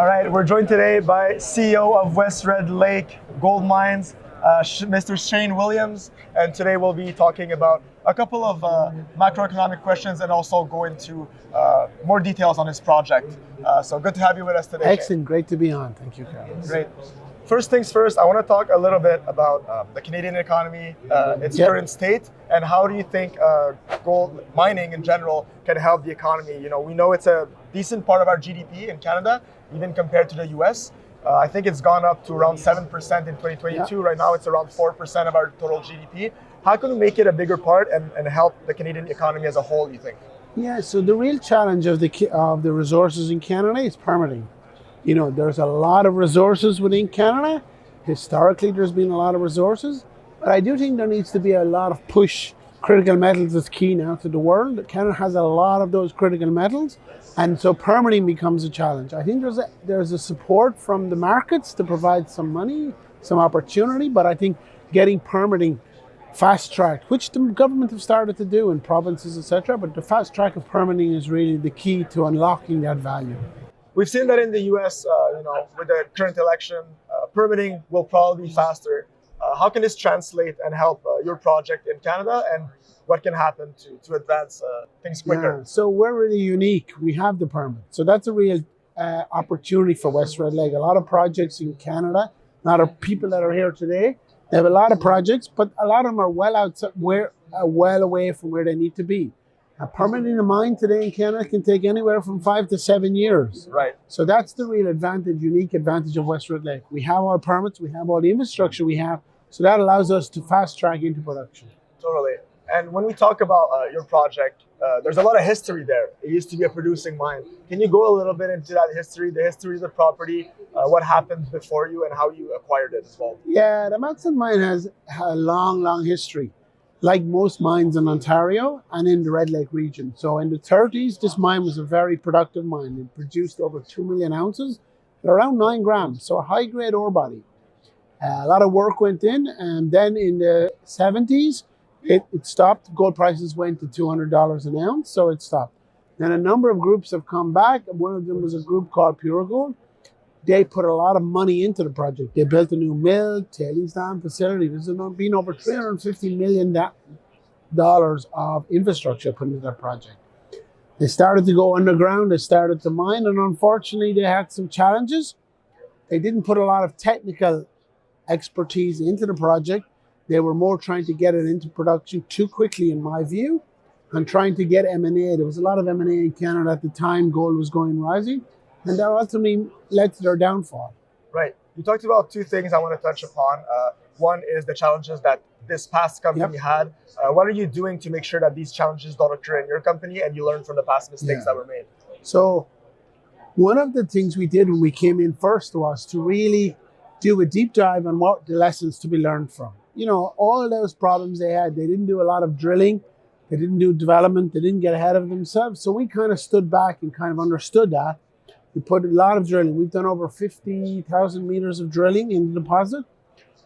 All right, we're joined today by CEO of West Red Lake Gold Mines, Mr. Shane Williams, and today we'll be talking about a couple of macroeconomic questions and also go into more details on his project. So good to have you with us today. Excellent, Shane. Great to be on. Thank you, Carlos. Great. First things first, I want to talk a little bit about the Canadian economy, its current state, and how do you think gold mining in general can help the economy? You know, we know it's a decent part of our GDP in Canada, even compared to the US. I think it's gone up to around 7% in 2022. Right now it's around 4% of our total GDP. How can we make it a bigger part and help the Canadian economy as a whole, you think? Yeah, so the real challenge of the resources in Canada is permitting. You know, there's a lot of resources within Canada. Historically, there's been a lot of resources, but I do think there needs to be a lot of push. Critical metals is key now to the world. Canada has a lot of those critical metals, and so permitting becomes a challenge. I think there's a support from the markets to provide some money, some opportunity, but I think getting permitting fast-tracked, which the government have started to do in provinces, etc., but the fast track of permitting is really the key to unlocking that value. We've seen that in the US, with the current election, permitting will probably be faster. How can this translate and help your project in Canada, and what can happen to advance things quicker? Yeah, so we're really unique. We have the permit. So that's a real opportunity for West Red Lake. A lot of projects in Canada, a lot of people that are here today, they have a lot of projects, but a lot of them are well away from where they need to be. Permitting a mine today in Canada can take anywhere from 5 to 7 years. Right. So that's the real advantage, unique advantage of West Red Lake. We have all permits, we have all the infrastructure we have, so that allows us to fast track into production. Totally. And when we talk about your project, there's a lot of history there. It used to be a producing mine. Can you go a little bit into that history, the history of the property, what happened before you and how you acquired it as well? Yeah, the Madsen Mine has a long history, like most mines in Ontario and in the Red Lake region. So in the 30s, this mine was a very productive mine. It produced over 2 million ounces at around 9 grams, so a high-grade ore body. A lot of work went in, and then in the 70s, it stopped. Gold prices went to $200 an ounce, so it stopped. Then a number of groups have come back. One of them was a group called Pure Gold. They put a lot of money into the project. They built a new mill, tailings dam facility. There's been over $350 million of infrastructure put into that project. They started to go underground. They started to mine, and unfortunately, they had some challenges. They didn't put a lot of technical expertise into the project. They were more trying to get it into production too quickly, in my view, and trying to get M&A. There was a lot of M&A in Canada at the time gold was rising. And that ultimately led to their downfall. Right. You talked about two things I want to touch upon. One is the challenges that this past company had. What are you doing to make sure that these challenges don't occur in your company and you learn from the past mistakes that were made? So one of the things we did when we came in first was to really do a deep dive on what the lessons to be learned from. You know, all those problems they had, they didn't do a lot of drilling, they didn't do development, they didn't get ahead of themselves. So we kind of stood back and kind of understood that. We put a lot of drilling. We've done over 50,000 meters of drilling in the deposit.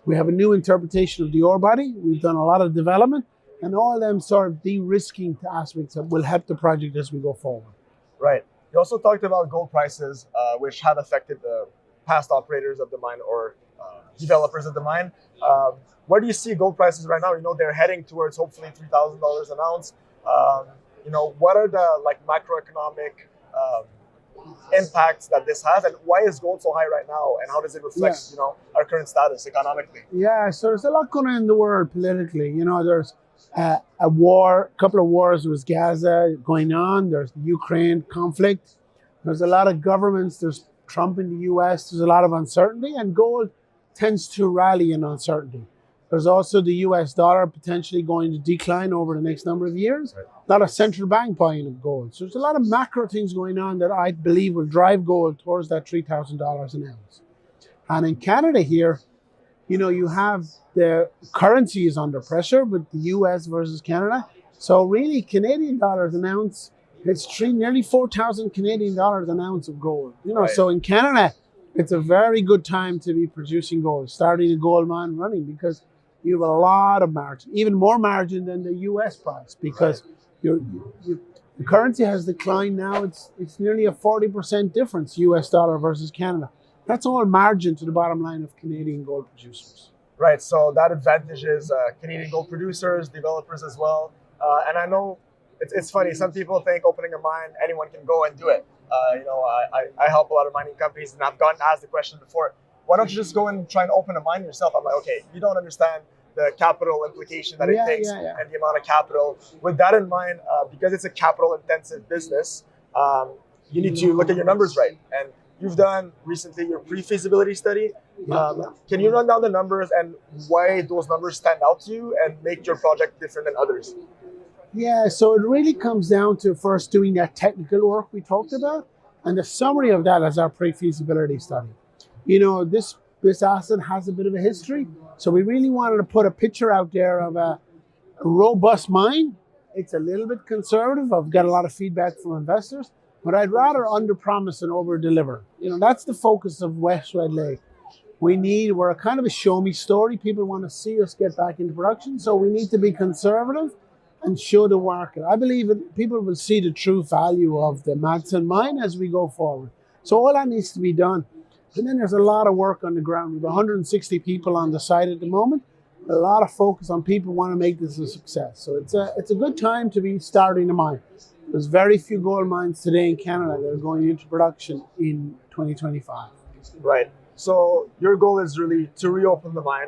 We have a new interpretation of the ore body. We've done a lot of development, and all of them sort of de-risking aspects that will help the project as we go forward. Right. You also talked about gold prices, which have affected the past operators of the mine or developers of the mine. Where do you see gold prices right now? You know, they're heading towards hopefully $3,000 an ounce. What are the macroeconomic impacts that this has, and why is gold so high right now, and how does it reflect our current status economically? Yeah, so there's a lot going on in the world politically. You know, there's a couple of wars with Gaza going on. There's the Ukraine conflict. There's a lot of governments. There's Trump in the US. There's a lot of uncertainty, and gold tends to rally in uncertainty. There's also the US dollar potentially going to decline over the next number of years. Right. A lot of central bank buying of gold. So there's a lot of macro things going on that I believe will drive gold towards that $3,000 an ounce. And in Canada here, you know, you have the currency is under pressure with the US versus Canada. So really Canadian dollars an ounce, it's nearly 4,000 Canadian dollars an ounce of gold. You know, so in Canada, it's a very good time to be producing gold, starting a gold mine running, because you have a lot of margin, even more margin than the US price, because The currency has declined now. It's nearly a 40% difference, US dollar versus Canada. That's all margin to the bottom line of Canadian gold producers. Right, so that advantages Canadian gold producers, developers as well. And I know it's funny, some people think opening a mine, anyone can go and do it. I help a lot of mining companies, and I've gotten asked the question before, why don't you just go and try and open a mine yourself? I'm like, okay, you don't understand the capital implication that it takes and the amount of capital. With that in mind, because it's a capital intensive business, you need to look at your numbers right. And you've done recently your pre-feasibility study. Can you run down the numbers and why those numbers stand out to you and make your project different than others? Yeah, so it really comes down to first doing that technical work we talked about, and the summary of that is our pre-feasibility study. This asset has a bit of a history, so we really wanted to put a picture out there of a robust mine. It's a little bit conservative. I've got a lot of feedback from investors, but I'd rather under-promise and over-deliver. That's the focus of West Red Lake. We're a kind of a show-me story. People want to see us get back into production, so we need to be conservative and show the market. I believe that people will see the true value of the Madsen Mine as we go forward. So all that needs to be done. And then there's a lot of work on the ground. We have 160 people on the site at the moment. A lot of focus on people want to make this a success. So it's a good time to be starting the mine. There's very few gold mines today in Canada that are going into production in 2025. Right. So your goal is really to reopen the mine.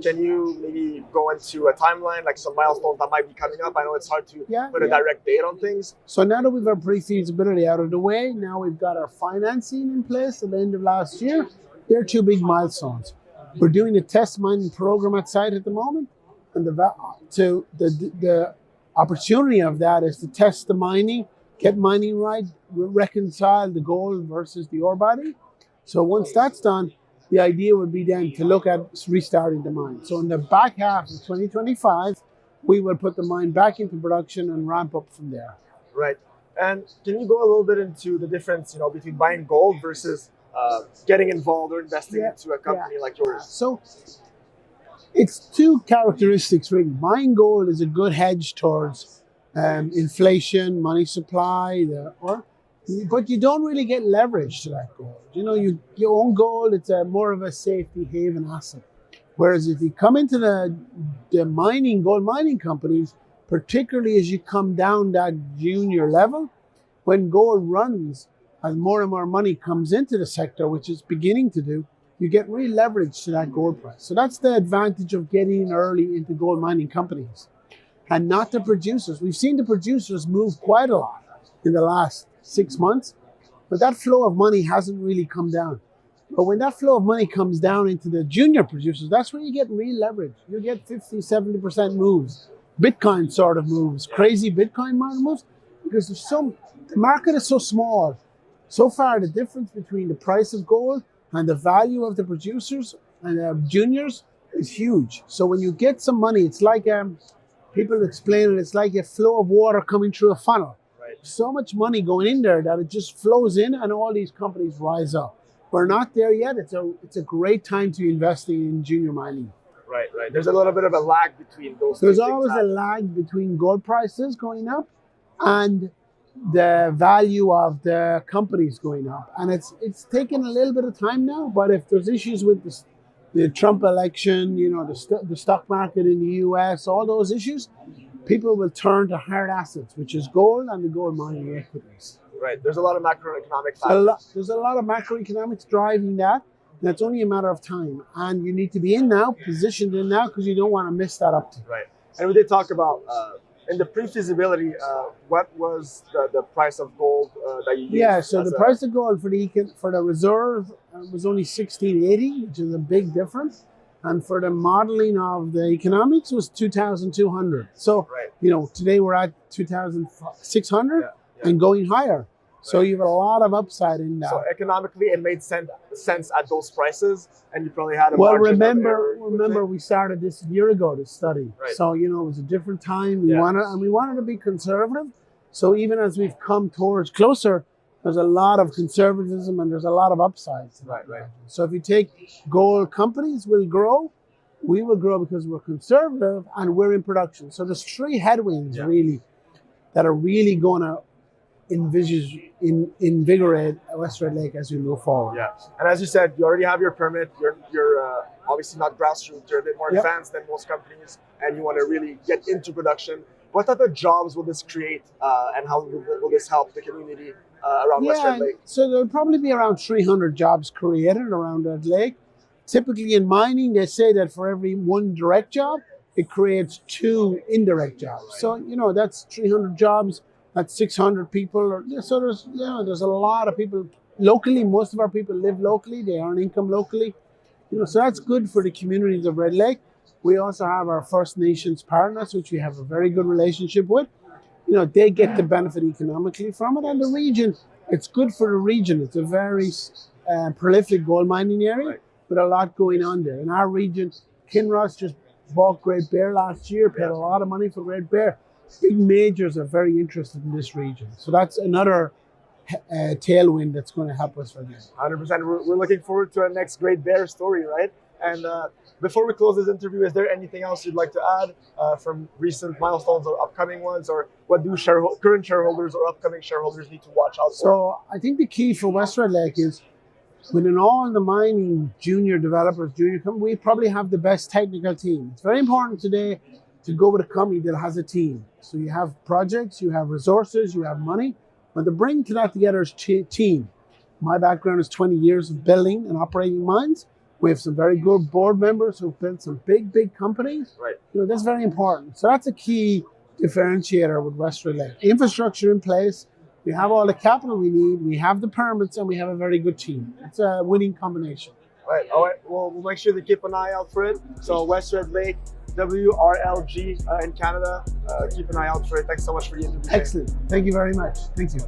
Can you maybe go into a timeline, like some milestones that might be coming up? I know it's hard to put a direct date on things. So now that we've our pre-feasibility out of the way, now we've got our financing in place at the end of last year. There are two big milestones. We're doing a test mining program at site at the moment, and the opportunity of that is to test the mining, get mining right, reconcile the gold versus the ore body. So once that's done, the idea would be then to look at restarting the mine. So in the back half of 2025, we will put the mine back into production and ramp up from there. Right. And can you go a little bit into the difference, between buying gold versus getting involved or investing into a company like yours? So it's two characteristics really. Buying gold is a good hedge towards inflation, money supply, but you don't really get leverage to that gold. You own gold, it's more of a safety haven asset. Whereas if you come into the gold mining companies, particularly as you come down that junior level, when gold runs and more money comes into the sector, which it's beginning to do, you get real leverage to that gold price. So that's the advantage of getting in early into gold mining companies and not the producers. We've seen the producers move quite a lot in the last 6 months, but that flow of money hasn't really come down. But when that flow of money comes down into the junior producers, that's where you get real leverage. You get 50, 70% moves, Bitcoin sort of moves, crazy Bitcoin market moves, because the market is so small. So far, the difference between the price of gold and the value of the producers and the juniors is huge. So when you get some money, it's like, people explain it, it's like a flow of water coming through a funnel. So much money going in there that it just flows in and all these companies rise up. We're not there yet. It's a great time to be investing in junior mining. Right. There's a little bit of a lag between those. There's always a lag between gold prices going up and the value of the companies going up. And it's taken a little bit of time now, but if there's issues with the Trump election, the stock market in the US, all those issues, people will turn to hard assets, which is gold and the gold mining equities. Right. There's a lot of macroeconomic factors. There's a lot of macroeconomics driving that. And it's only a matter of time. And you need to be in now, positioned in now, because you don't want to miss that uptick. Right. And we did talk about, in the pre-feasibility, what was the price of gold that you used? Yeah, so the price of gold for the reserve was only $1,680, which is a big difference. And for the modeling of the economics was 2,200. So, today we're at 2,600 and going higher. So you have a lot of upside in that. So economically, it made sense at those prices, and you probably had a margin remember we started this a year ago, this study. Right. So, it was a different time. We wanted to be conservative. So even as we've come towards closer, there's a lot of conservatism and there's a lot of upsides. Right. So if you take gold companies will grow, we will grow because we're conservative and we're in production. So there's three headwinds really. that are really going to invigorate West Red Lake as we move forward. Yeah, and as you said, you already have your permit. You're obviously not grassroots. You're a bit more advanced than most companies, and you want to really get into production. What type of jobs will this create, and how will this help the community around West Red Lake? So there'll probably be around 300 jobs created around Red Lake. Typically in mining, they say that for every one direct job, it creates 2 indirect jobs. So, you know, that's 300 jobs, that's 600 people. So there's, you know, there's a lot of people locally. Most of our people live locally, they earn income locally. You know, so that's good for the communities of Red Lake. We also have our First Nations partners, which we have a very good relationship with. You know, they get the benefit economically from it, and the region, it's good for the region. It's a very prolific gold mining area with a lot going on there. In our region, Kinross just bought Great Bear last year, paid a lot of money for Great Bear. Big majors are very interested in this region. So that's another tailwind that's going to help us for this. 100%. We're looking forward to our next Great Bear story, right? And before we close this interview, is there anything else you'd like to add from recent milestones or upcoming ones, or what do current shareholders or upcoming shareholders need to watch out for? So I think the key for West Red Lake is within all the mining junior developers, we probably have the best technical team. It's very important today to go with a company that has a team. So you have projects, you have resources, you have money, but to bring to that together is team. My background is 20 years of building and operating mines. We have some very good board members who've built some big companies. Right. You know, that's very important. So that's a key differentiator with West Red Lake. Infrastructure in place. We have all the capital we need. We have the permits, and we have a very good team. It's a winning combination. Right. All right. Well, we'll make sure to keep an eye out for it. So West Red Lake, WRLG in Canada. Keep an eye out for it. Thanks so much for the interview. Excellent. Thank you very much. Thank you.